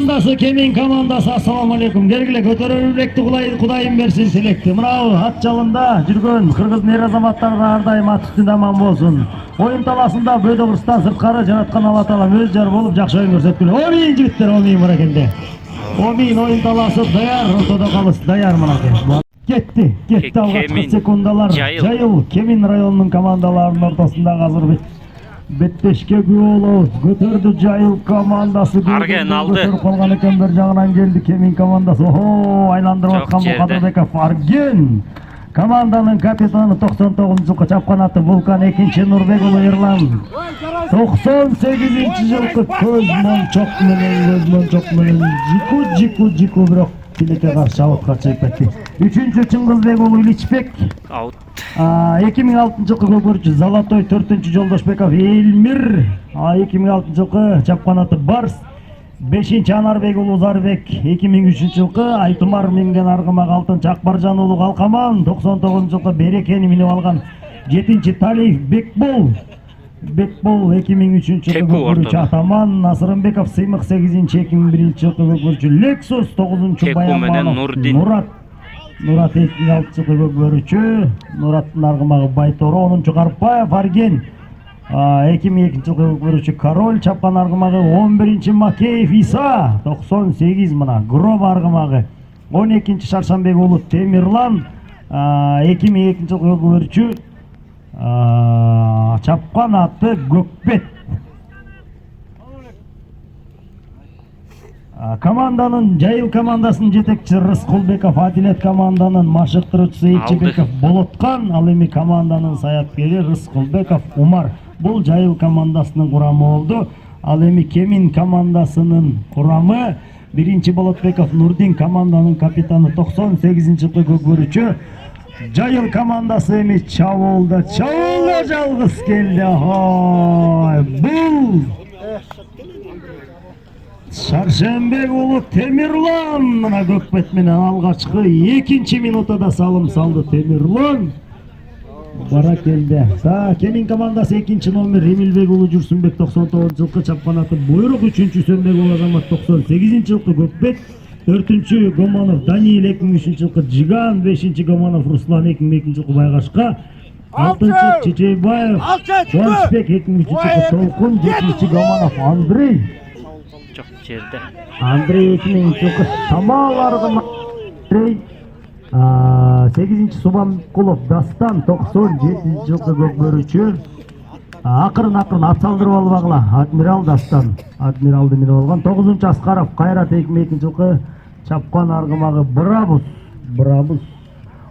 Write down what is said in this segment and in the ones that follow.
командасы, Кемин командасы, ассаламу алейкум. Келгиле көтөрүлүктү Кудайым берсин тилекти. Мынау ат жалында жүргөн кыргыз нер азаматтарга ар дайым ат үстүндө аман болсун. Оюн таласында бөдө кырстан сырткары жараткан Алла таалам өз жар болуп жакшы оюн көрсөткүлө. Омин жигиттер, омин муракенде. Омин оюн таласы даяр, ортодо калыс даяр мынакей. Кетти алгачкы секундалар. Жайыл Кемин районунун командаларынын ортосунда азыр беттешке күбө болобуз. Көтөрдү Жайыл командасы. Арген алды. Көтөрүп калган экен, бир жагынан келди Кемин командасы. Айландырып аткан Кадырбеков Арген. Команданын капитаны 99-жылкы чапкан аты Вулкан, экинчи Нурбек уулу Эрлан. 98-жылкы көз мончок менен жику бирок тилекке каршы аутка чыгып кетти. 3-чү Чыңгызбек уулу Иличбек аут. 2006-жылкы көкөрчү Золотой, 4-чү Жолдошбеков Элмир. 2006-жылкы чапкан аты Барс. 5-чи Анарбек уулу Зарбек, 2003-жылкы Айтумар минген аргымак, 6-чы Акбаржан уулу Калкаман, 99-жылкы Берекени минип алган 7-чи Талиев Бекбол 2003-жылкы көкөрчү Атаман, Насырымбеков Сыймык 8-чи 2001-жылкы көкөрчү Лексус, 9-чу Баяманов Мурат 2006-жылкы көкөрчү, Мураттын аргымагы Байторо, 10-чу Карпаев Арген, 2002-жылкы көкөрчү Король, чапкан аргымагы 11-чи Макеев Иса, 98 мына Гроб аргымагы, 12-чи Шаршанбек уулу Темирлан, 2002-жылкы көкөрчү чапкан аты Көкбет. Команданын Жайыл командасынын жетекчиси Рыскулбеков, Адилет команданын машыктыруучусу Эчебеков Болоткан, ал эми команданын саяпкери Рыскулбеков Умар. Бул Жайыл командасынын курамы болду. Ал эми Кемин командасынын курамы 1-чи Болотбеков Нурдин, команданын капитаны, 98-жылкы көкөрчү. Жайыл командасы эми чабуулда жалгыз келди. Бул Шаршенбек уулу Темирлан мына Көкбет менен алгачкы 2-чи минутада салым салды Темирлан. Бара келди. Кемин командасы 2-чи номер Эмилбек уулу Жүрсүнбек, 99-жылкы чапкан аты Буйрук, 3-чү Сөнбек уулу Азамат, 98-жылкы Көкбет, 4-чү Гоманов Даниил, 2003-жылкы Жиган, 5-чи Гоманов Руслан, 2002-жылкы Байгашка, 6-чы Чечейбаев Кубанычбек, 2003-жылкы Толкун, 7-чи Гоманов Андрей. Çok жерде. Андрей 2000-жылкы Самал аргымак, 8-чи Субанкулов Дастан, 97-жылкы көкөрчү. Акырын ат салдырып албагыла Адмирал Дастан, Адмиралды минип алган. 9-чу Аскаров Кайрат, 2002-жылкы чапкан аргымагы Брабус.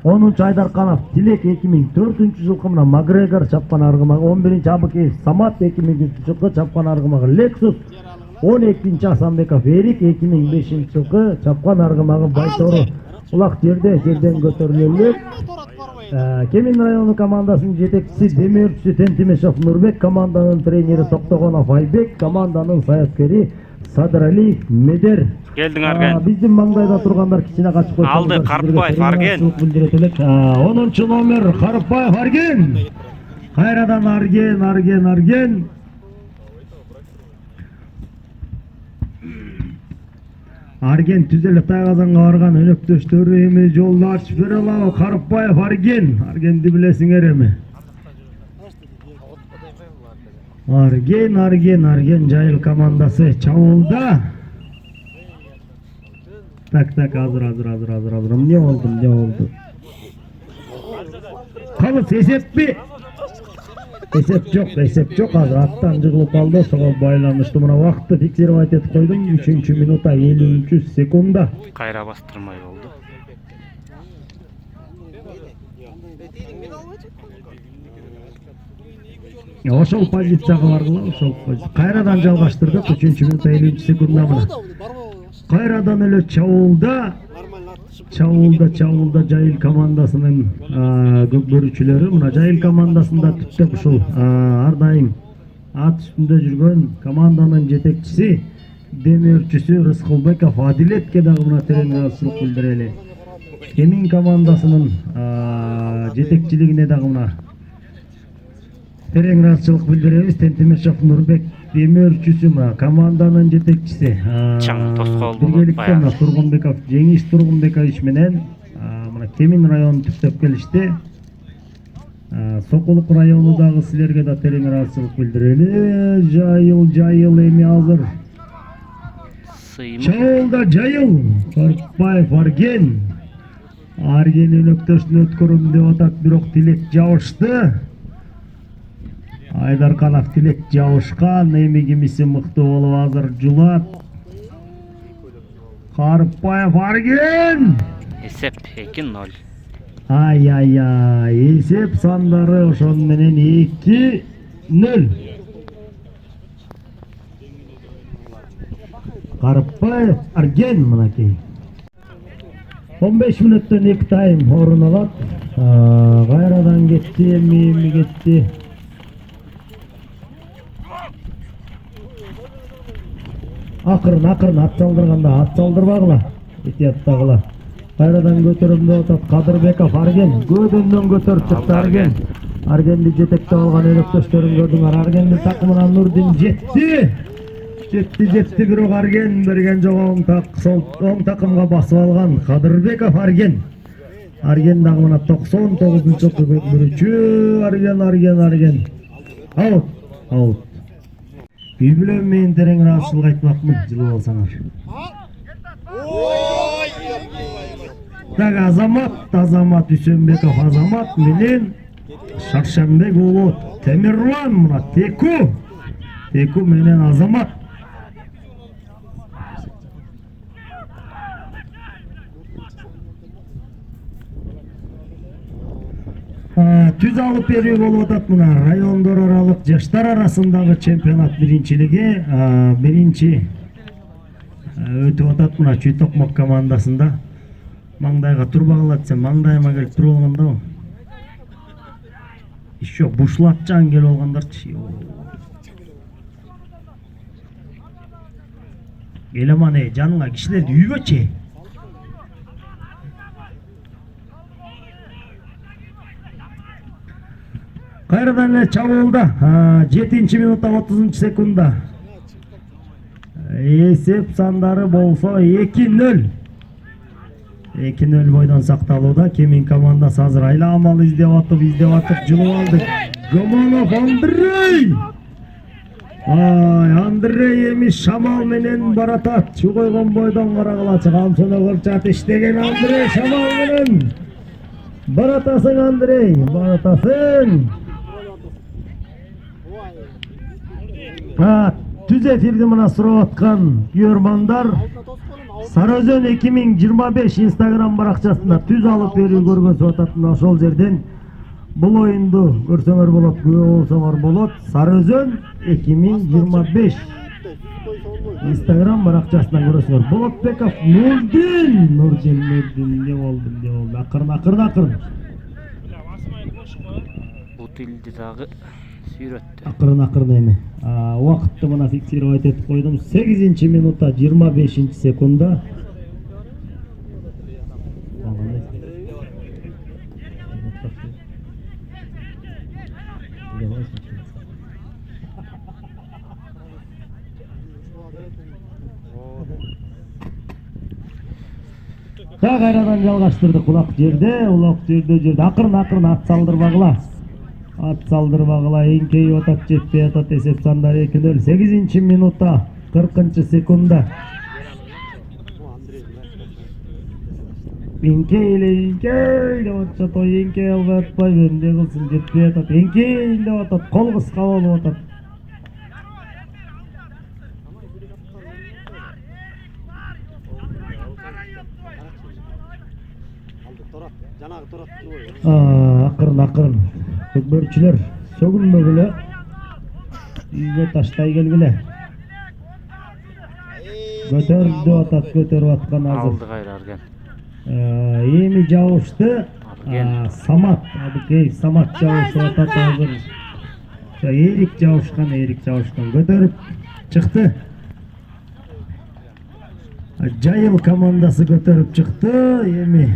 10-чу Айдарканов Тилек, 2004-жылкы мына Макгрегор чапкан аргымагы. 11-чи Абыкеев Самат, 2003-жылкы чапкан аргымагы Лексус. 12-чи Асанбеков Эрик, 2005-жылкы чапкан аргымагы Байторо. Улак жерден көтөрүлөт. Кемин району командасынын жетекчиси Демирчү Тентимешов Нурбек, команданын тренери Токтогонов Айбек, команданын саяпкери Садыралиев Медер. Келдиң Арген. Биздин маңдайда тургандар кичине качып койду. Алды Карпаев Арген. 10-чу номер Карпаев Арген. Кайрадан Арген. Арген түзеле Тайгазанга барган өнөктөштөрү эми жолду ачып бере алабы? Карпаев Аргенди билесиңер эми. Арген Жайыл командасы чабуулда. Так, азыр. Эмне болду? Калыс эсеппи? Эсеп жок, азыр аттан жыгылып калды, сого байланыштуу. Мына убакытты фиксировать этип койдум. 3-чү минута 53 секунда. Кайра бастырмай болду. Ошол позицияга баргыла, Кайрадан жалгаштырдык. 3-чү минута 53 секунда мына. Кайрадан эле чабуулда Жайыл командасынын көкөрүүчүлөрү. Мына Жайыл командасында түптөп ушул ар дайым ат үстүндө жүргөн команданын жетекчиси демирчүсү Рыскулбеков Адилетке дагы мына тереңраазычылык билдирели. Кемин командасынын жетекчилигине дагы мына тереңраазычылык билдиребиз. Тентимешов Нурбек демеушісі мына команданын жетекчиси. Чаң тоскоол болуп Биргеликте баягы. мына Тургунбеков, Жеңиш Тургунбекович менен мына Кемин районун түптөп келишти. Сокулук районундагы силерге да терең ыраазычылык билдирели. Жайыл эми азыр. Сыймык. Чоолда жайыл. Коркпаев Арген. Арген өнөктөшүн өткөрөм деп атат, бирок тилек жабышты. Айдарканов тилек жабышкан, эми кимиси мыкты болуп азыр жулат. Карпаев Арген. Эсеп 2-0. Ай, эсеп сандары ошон менен 2-0. Карпаев Арген мынакей. 15 мүнөттөн 2 тайм орун алат. Кайрадан кетти, эми кетти. Акырын ат салдырбагыла. Этияттагыла. Кайрадан көтөрүм деп атат Кадырбеков Арген. Көдөндөн көтөрүп чыкты Арген. Аргенди жетектеп алган өнөктөштөрүн көрдүңөр. Аргендин такымынан Нурдин жетти, бирок Арген берген жок, оң такымга басып алган Кадырбеков Арген. Арген дагы мына 99-чу көбөкмүрүчү. Арген. Аут. Үй билем мен терең ыраазычылык айтмакмын, жылып алсаңар. Так, Азамат Үсөнбеков Азамат менен Шаршембек уулу Темирлан мына Теку менен Азамат. Түз алып берүү болуп атат мына райондор аралык жаштар арасындагы чемпионат биринчилиги. Биринчи өтүп атат мына Чүй Токмок командасында. Маңдайга турбагыла десем, маңдайыма келип туруп алганда. Еще бушлатчан келип алгандарчы. Эламане жаныңа кишилерди үйбөчү. Кайрадан эле чабуулда 7-минутта 30-секундда эсеп сандары болсо 2-0. 2-0 бойдон сакталууда. Кемин командасы азыр айла амал издеп атып жылып алды. Гомонов Андрей эми шамал менен баратат. Чу койгон бойдон карагылачы камсыны кырчат иштеген Андрей шамал менен. Баратасың Андрей, баратасың. Түз эфирди мына сурап аткан көрөрмандар, Сарыөзөн 2025 Instagram баракчасында түз алып берүү көргөнсүп атат. Ошол жерден бул оюнду көрсөңөр болот, күбө болсоңор болот. Сарыөзөн 2025 Instagram баракчасынан көрөсүңөр. Болотбеков Нурдин не болду? Акырын. Бул тилди дагы сүйрөттү. Акырын эми. Убакытты мына фиксировать этип койдум. 8-минутта 25-секундда. Кайрадан жалгаштырдык. Улак жерде. Акырын ат салдырбагыла. Эңкейип атат, жетпей атат. Эсеп сандары 2-0. 8-минутта 40-секундда. Эңкей деп атат. Эңкей албай атпайбы, эмне кылсын, жетпей атат. Эңкей деп атат. Кол кыска болуп атат. Акырын. Көкбөрчүлөр сөгүнмөгүлө. Үйгө таштай келгиле. Көтөрүп аткан азыр. Алды кайра Арген. Эми жабышты. Самат жабышып атат азыр. Эрик жабышкан. Көтөрүп чыкты. Жайыл командасы көтөрүп чыкты. Эми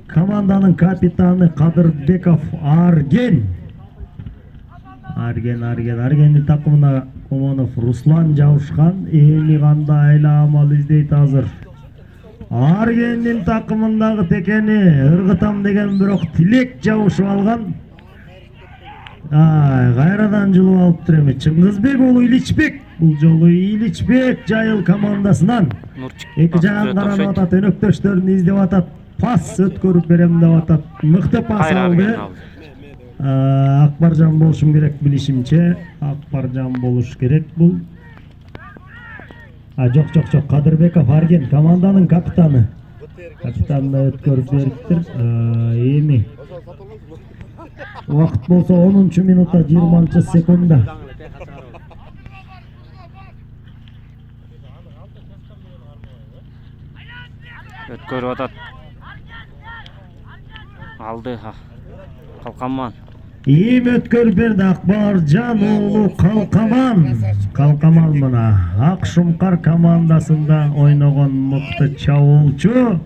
команданын капитаны Кадырбеков Арген. Аргендин такымына Комонов Руслан жабышкан. Эми кандай айла амал издейт азыр. Аргендин такымындагы текени ыргытам деген бирок Тилек жабышып алган. Кайрадан жылып алыптыр эми. Чыңгызбек уулу Иличбек. Бул жолу Иличбек Жайыл командасынан эки жагын каранып атат, өнөктөштөрүн издеп атат. Пас өткөрүп берем деп атат. Мыкты пас алды. Акбаржан болушум керек билишимче. Акбаржан болуш керек бул. Жок. Кадырбеков Арген команданын капитаны. Капитанына өткөрүп бериптир. Эми убакыт болсо 10-минутта 20-секундда. Өткөрүп атат. Алды Калкаман. Эми өткөрүп берди Акбаржан уулу Калкаман мына Ак Шумкар командасында ойногон мыкты чабуулчу.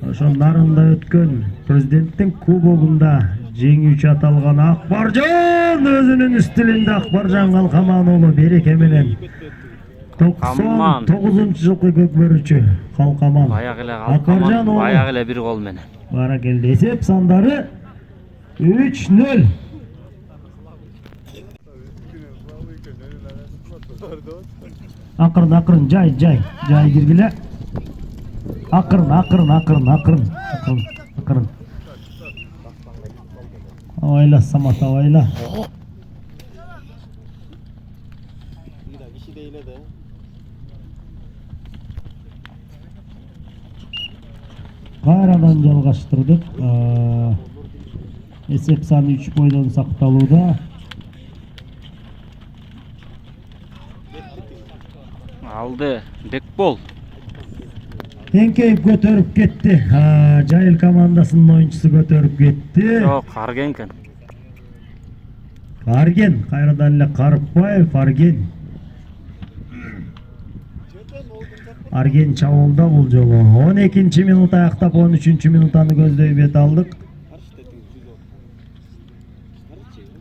Ошо нарында өткөн президенттин кубогунда жеңүүчү аталган Акбаржан өзүнүн стилинде Акбаржан Калкаман уулу береке менен 99-жылкы көкбөрүчү Калкаман. Баягы эле бир гол менен. Бара келди. Эсеп сандары 3-0. Акырын жай киргиле. Акырын. Авайла Самат, авайла. Кайрадан жалгаштырдык. Эсеп саны 3 бойдон сакталууда. Алды Бекбол. Теңкейип көтөрүп кетти. Жайыл командасынын оюнчусу көтөрүп кетти. Жок, Аргенкен. Арген, кайрадан эле Карыпбаев Арген. Арген чабуулда бул жолу. 12-минут аяктап 13-минутаны көздөй бет алдык.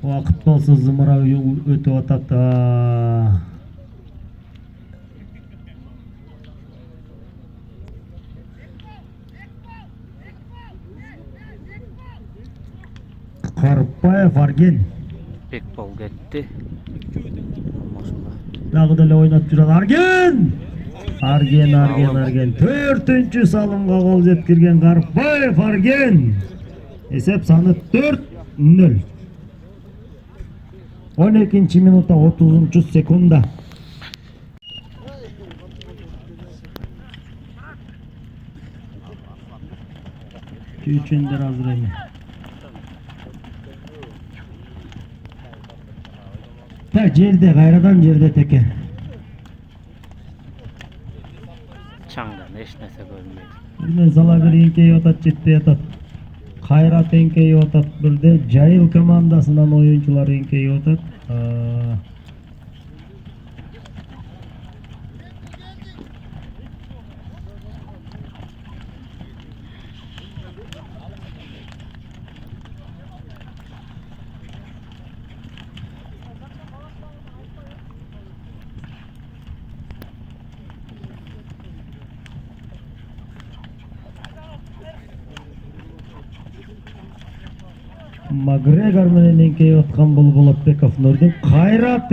Убакыт болсо зымырап өтүп атат. Карыпбаев Арген. Бекбол кетти. Дагы деле ойноп жүрөт Арген. Арген. 4-үнчү салымга гол жеткирген Карыпбаев Арген. Эсеп саны 4-0. 12-минутта 30-секундда. Чүчүндөр азыр эми. Жерде, кайрадан жерде теке. Чаңдан эч нерсе көрүнбөйт. Бирден сала бир эңкейип атат, жетпей атат. Кайрат эңкейип атат, бирде Жайыл командасынан оюнчулар эңкейип атат. Макгрегор менен эңкейип аткан бул Болотбеков Нурдун. Кайрат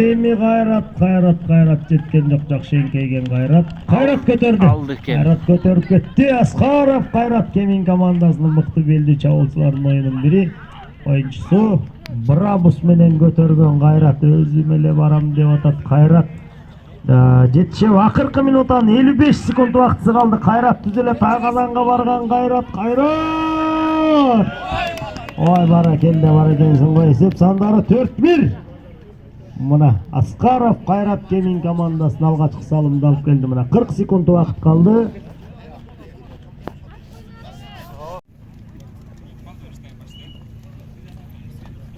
жеткен жок, жакшы эңкейген Кайрат көтөрдү. Кайрат көтөрүп кетти. Аскаров Кайрат Кемин командасынын мыкты белдүү чабуулчуларынын оюнун бири. Оюнчусу Брабус менен көтөргөн Кайрат өзүм эле барам деп атат Кайрат. Жетишеп акыркы минутанын 55 секунд убактысы калды. Кайрат түз эле тайгаланга барган Кайрат. Ой, бара экенсиң го. Эсеп сандары 4-1. Мына Аскаров Кайрат Кемин командасынын алгачкы салымды алып келди. Мына 40 секунд убакыт калды.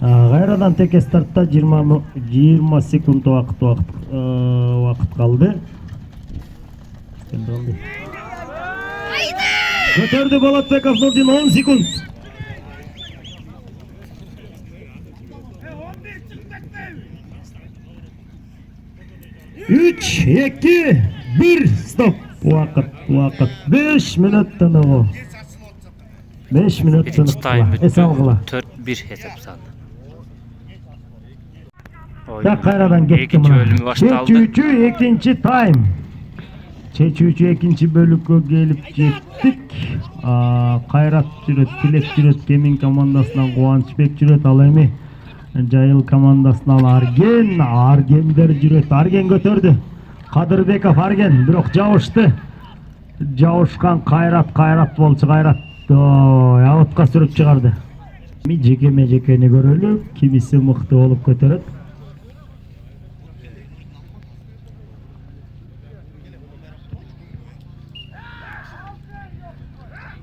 Кайрадан теке стартта 20 секунд убакыт калды. Көтөрдү Болотбеков Нурдин 10 секунд. 2-1 стоп. Уақыт 5 минут тынығы. 5 минут Birinci time тынықла. Эс алғыла. 4-1 hesap sandı. Да қайрадан кетті Екінші бөлімі башталды. Чечүүчү экинчи тайм. Чечүүчү экинчи бөлүккө келип жеттик. Кайрат жүрөт, Тилек жүрөт, Кемин командасынан Кубанычбек жүрөт, ал эми Жайыл командасынан Аргендер жүрөт. Арген көтөрдү. Кадырбеков Арген, бирок жабышты. Жабышкан Кайрат болчу. Кайрат аутка сүрүп чыгарды. Жекеме-жекени көрөлү, кимиси мыкты болуп көтөрөт.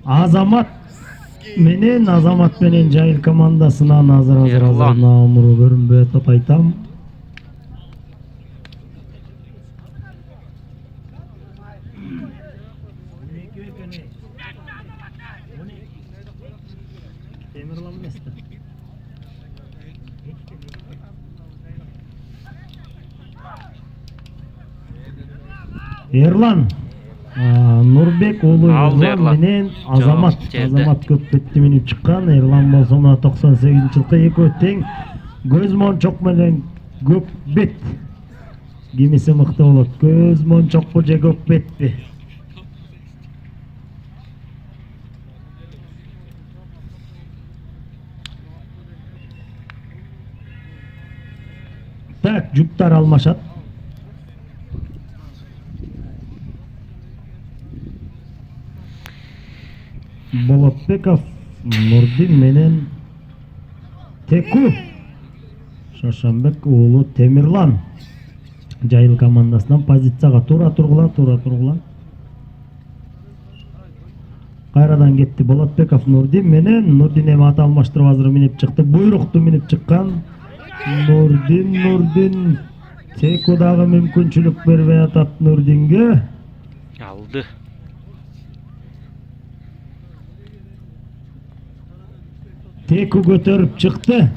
Азамат менен Жайыл командасынан азыр номуру көрүнбөй атат айтам. Ерлан Нурбек уулу Ерлан менен Азамат Көкбетти минип чыккан. Ерлан болсо мына 98-жылкы экөө тең. Көз мончок менен Көкбет кимиси мыкты болот? Көз мончокпу же Көкбетпи? Так, жуптар алмашат. Болотбеков Нурдин менен Теку Шашанбек уулу Темирлан Жайыл командасынан позицияга туура тургула. Кайрадан кетти Болотбеков Нурдин менен. Нурдин эми ата алмаштырып азыр минип чыкты. Буйрукту минип чыккан. Нурдин Теку дагы мүмкүнчүлүк бербей атат Нурдинге. Aldı. Теку көтөрүп чыкты.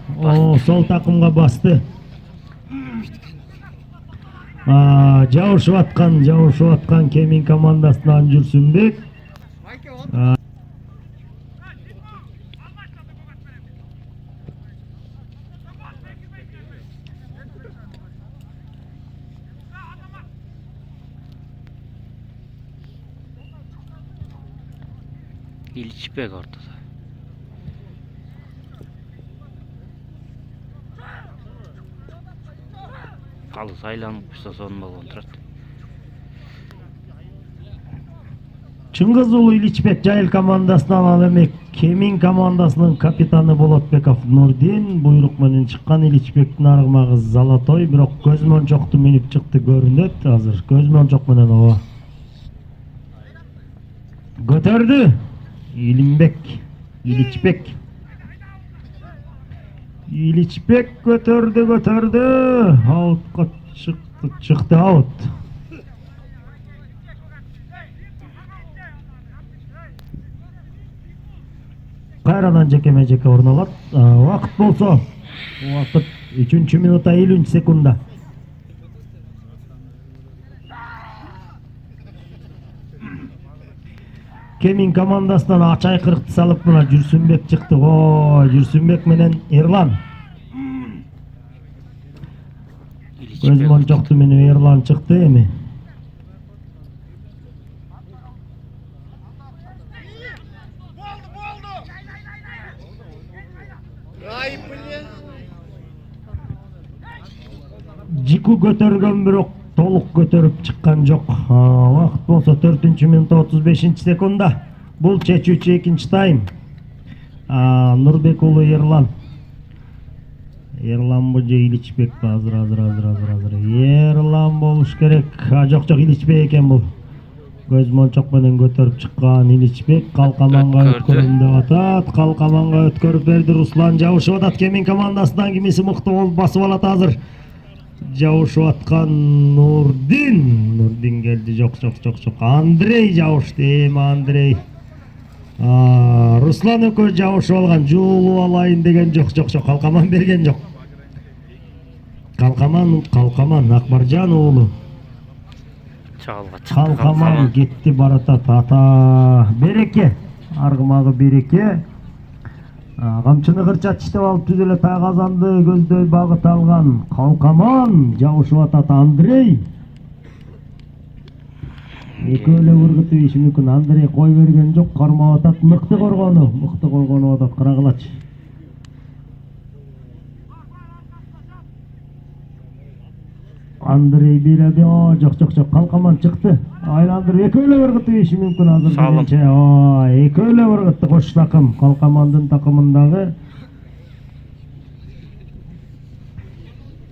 Сол такымга басты. Жабышып аткан Кемин командасынан Жүрсүнбек. İlçbek ortada. Kalız aylanıp pişse sonun balon turат. Чыңгыз уулу Иличбек Жайыл командасынан, ал эми Кемин командасынын капитаны Болотбеков Нурдин. Буйрук менен чыккан Иличбектин аргымагы Золотой, бирок көз мончокту минип чыкты көрүнөт азыр. Көз мончок менен ооба. Көтөрдү Иличбек көтөрдү. Аутка чыкты аут. Кайрадан жекеме-жеке орун алат. Убакыт болсо, 3-минутта 50-секундда. Кемин командасынан ачайкырыкты салып мына Жүрсүнбек чыкты. Жүрсүнбек менен Эрлан. Көз мончокту менен Эрлан чыкты эми. Жику көтөргөн, бирок толук көтөрүп чыккан жок. Вакыт болсо 4-минутта 35-секундда. Бул чечүүчү экинчи тайм. Нурбек уулу Ерлан. Ерлан бу же Иличбек азыр. Ерлан болуш керек. Жок, Иличбек экен бул. Көз мончок менен көтөрүп чыккан Иличбек калкаманга өткөрүм деп атат. Калкаманга өткөрүп берди. Руслан жабышып атат. Кемин командасынан кимиси мыкты болуп басып алат азыр. Жабышып аткан Нурдин келди. Жок. Андрей жабышты. Андрей. Руслан экөө жабышып алган. Жуулуп алайын деген жок. Калкаман берген жок. Калкаман Акбаржан уулу. Чагылга чыкты. Калкаман кетти баратат. Ата береке. Аргымагы береке. Камчыны кырча тиштеп алып түз эле тайгазанды көздөй багыт алган Калкаман жабышып атат Андрей. Экөөлө ургутуп ийиши мүмкүн. Андрей кой берген жок, кармап атат. Мыкты коргону атат Каракылач. Андрей бийледи. Жок, Калкаман чыкты. Айландырып экөөлө ургутуп ийиши мүмкүн азыр. Салым. Экөөлө ургутты кош такым. Калкамандын такымындагы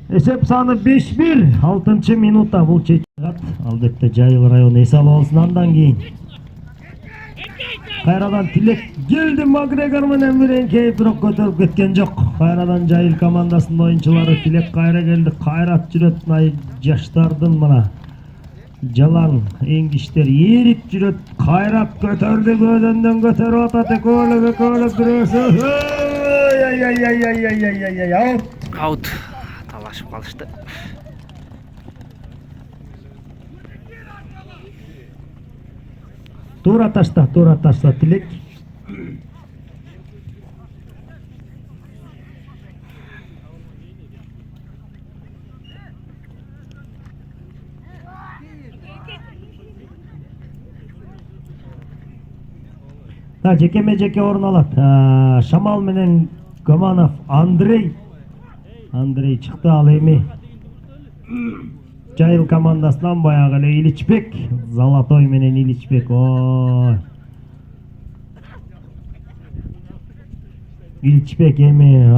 эсеп саны 5-1. 6-минутта бул чечат. Албетте Жайыл району эс алып алсын андан кийин. Кайрадан Тилек келди, Макгрегор менен биринки бирок көтөрүп кеткен жок. Кайрадан Жайыл командасынын оюнчулары Тилек кайра келди. Кайрат жүрөт жаштардын мына жалаң эңгиштер эрип жүрөт. Кайрат көтөрдү, көдөндөн көтөрүп атат. Экөөлөп бирөөсү. Аут. Талашып калышты. Тура ташта Тилек. Жеке орун алат. Шамал менен Гоманов Андрей чыкты. Ал эми Жайыл командасынан баягы эле Иличбек, Золотой менен Иличбек. Иличбек эми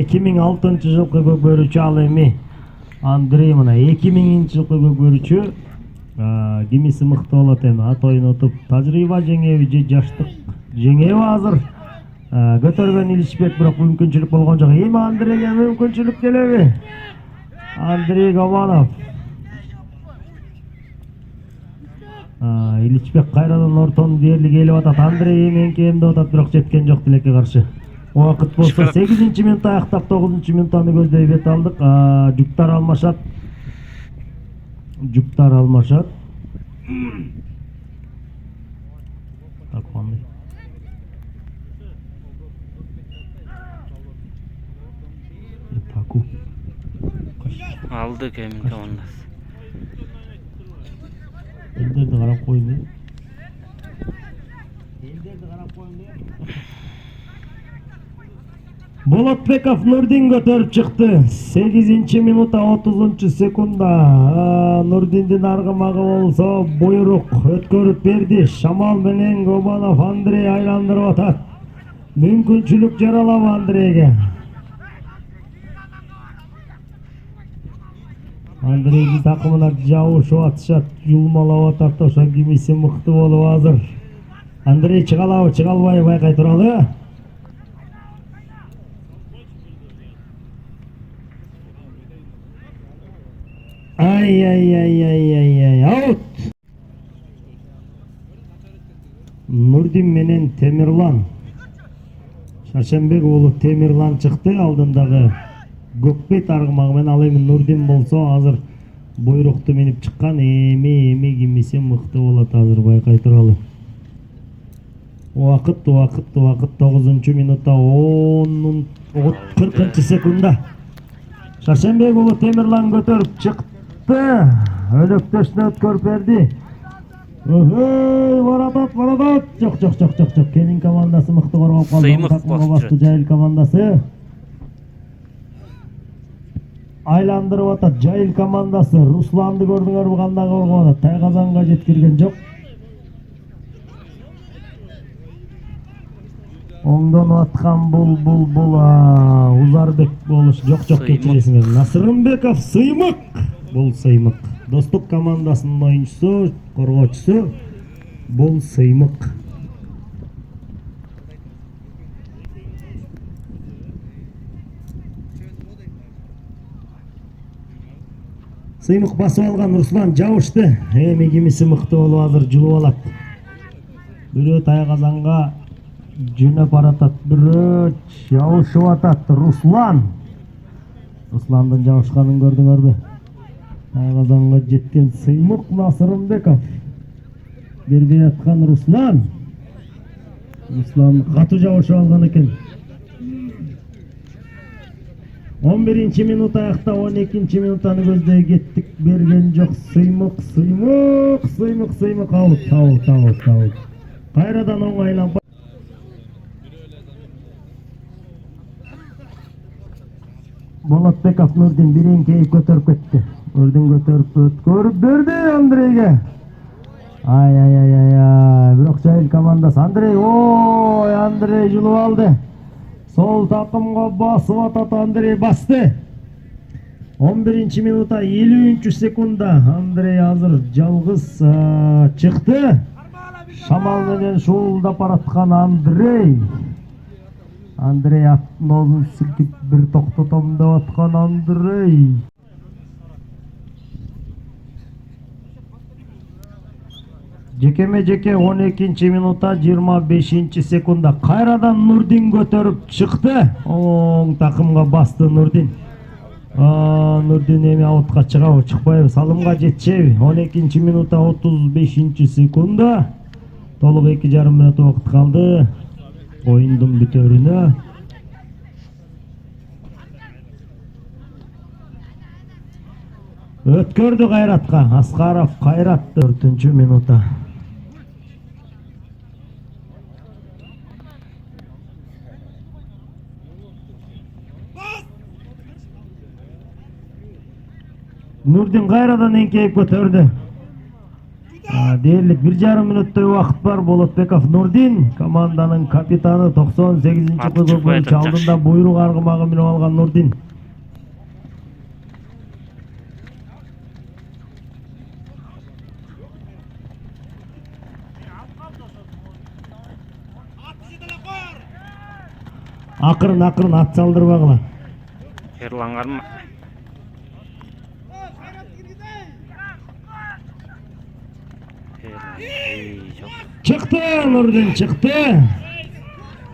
2006-жылкы көкбөрүчү, ал эми Андрей мына 2000-жылкы көкбөрүчү. Кимиси мыкты болот эми? Ат ойнотуп тажрыйба жеңеби же жаштык жеңеби азыр көтөргөн Иличбек, бирок мүмкүнчүлүк болгон жок. Эми Андрейге мүмкүнчүлүк келеби? Андрей Гоманов. Иличбек кайрадан ортонун дээрлиги келип атат. Андрей эменки эмдеп атат, бирок жеткен жок Тилекке каршы. Убакыт болсо 8-минутта аяктап 9-минуттаны көздөй бет алдык. Жуктар алмашат. Так, кандай? Таку. Алды кемин командасы. Элдерди карап коюн. Болотбеков Нурдин көтөрүп чыкты. 8-минутта 30-секундда. Нурдиндин аргымагы болсо буйрук өткөрүп берди. Шамал менен Гоманов Андрей айландырып атат. Мүмкүнчүлүк жаралабы Андрейге. Андрейдин такымына жабышып атышат, юлмалап атат. Ошо кимиси мыкты болуп азыр. Андрей чыгалабы, чыга албайбы байкай туралы. Аут. Нурдин менен Темирлан. Шаршембек уулу Темирлан чыкты. Алдындагы Көкбет аргымагы менен, ал эми Нурдин болсо азыр буйрукту минип чыккан. Эми кимиси мыкты болот азыр байкай туралы. Убакыт 9-минутта 40-секундда. Шаршембек уулу Темирлан көтөрүп чыкты. Өлөктөшүнө өткөрүп берди. Баратат. Жок. Кенин командасы мыкты коргоп калды. Такымга басты Жайыл командасы. Айландырып атат Жайыл командасы. Русланды көрдүңөрбү кандай коргоп атат? Тайгазанга жеткирген жок. Оңдон аткан бул Узарбек болуш. Жок, кечиресиңер. Насырымбеков Сыймык. Бул Сыймык. Достук командасынын оюнчусу, коргоочусу бул Сыймык. Сыймык басып алган, Руслан жабышты. Эми кимиси мыкты болуп азыр жулуп алат. Бирөө Тайгазанга жөнөп баратат, бирөө жабышып атат. Русландын жабышканын көрдүңөрбү? Ağazanға жеткен Сыймық Насырымбеков. Бербей атқан Руслан. Руслан қату жауышы алған екен. 11-ші минут аяқта 12-ші минутаны көздей кеттік. Берген жоқ. Сыймық аут. Қайрадан оңайлап Болотбеков Нурдин биреңкей көтөрүп кетти. Нурдин көтөрүп өткөрүп берди Андрейге. Ай. Бирок Жайыл командасы Андрей жылып алды. Сол такымга басып атат Андрей басты. 11-ші минута 50-ші секунда Андрей азыр жалгыз чыкты. Шамал менен шуулдап бараткан Андрей аттын оозун силкип бир токтотом деп аткан Андрей. Жекеме-жеке 12-ші минута 25-ші секунда кайрадан Нурдин көтөрүп чыкты. Оң такымга басты Нурдин. Нурдин эми аутка чыгабы, чыкпайбы, салымга жетишеби. 12-ші минута 35-ші секунда. Толук 2,5 мүнөт убакыт калды. Oyundun bütörüne. Ötkördü Kayrat'ka. Askarov Kayrat 4-cü minuta. Nurdin Kayrat'dan enkeyip götürdü. Дээрлик 1,5 мүнөттөй убакыт бар. Болотбеков Нурдин команданын капитаны 98-чи кызыл боюнча алдында буйрук аргымагы минип алган Нурдин. Акырын ат салдырбагыла. Ерлангармы? Çıktı Nurdin çıktı.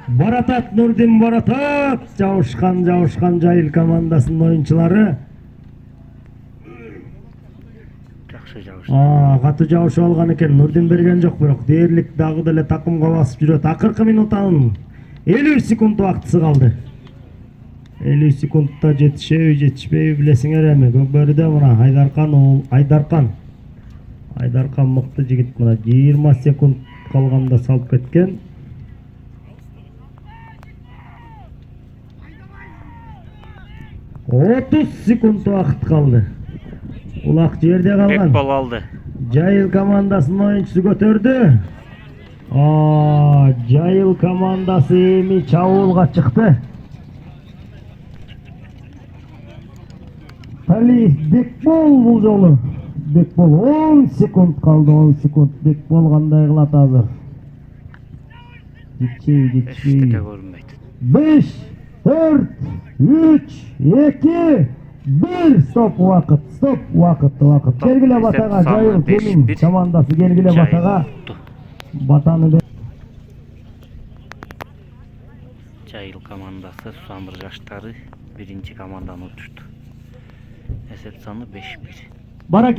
Baratat Nurdin Baratat. Жабышкан Жайыл командасынын oyuncuları. Жакшы жабыш. Катуу жабышып алган экен. Нурдин берген жок, бирок дээрлик дагы деле такымга басып жүрөт. Акыркы минутанын 50 секунд убактысы калды. 50 секундта жетишпейби билесиңер эми. Көкбөрүдө мына Айдаркан мыкты жигит, мына 20 секунд калганда салып кеткен. Отуз секунд убакыт калды. Улак жерде калган. Бек бол алды. Жайыл командасынын оюнчусу көтөрдү. Жайыл командасы эми чабуулга чыкты. Талиев Бекбол бул жолу. Бекбол 10 секунд калды, 10 секунд. Бекбол кандай кылат азыр? Жетчейби. 5, 4, 3, 2, 1. Стоп убакыт. Келгиле батага Жайыл Кемин командасы келгиле батага. Батаны Жайыл командасы Сусандыр жаштары 1-команданы утушту. Эсеп саны 5-1. Бара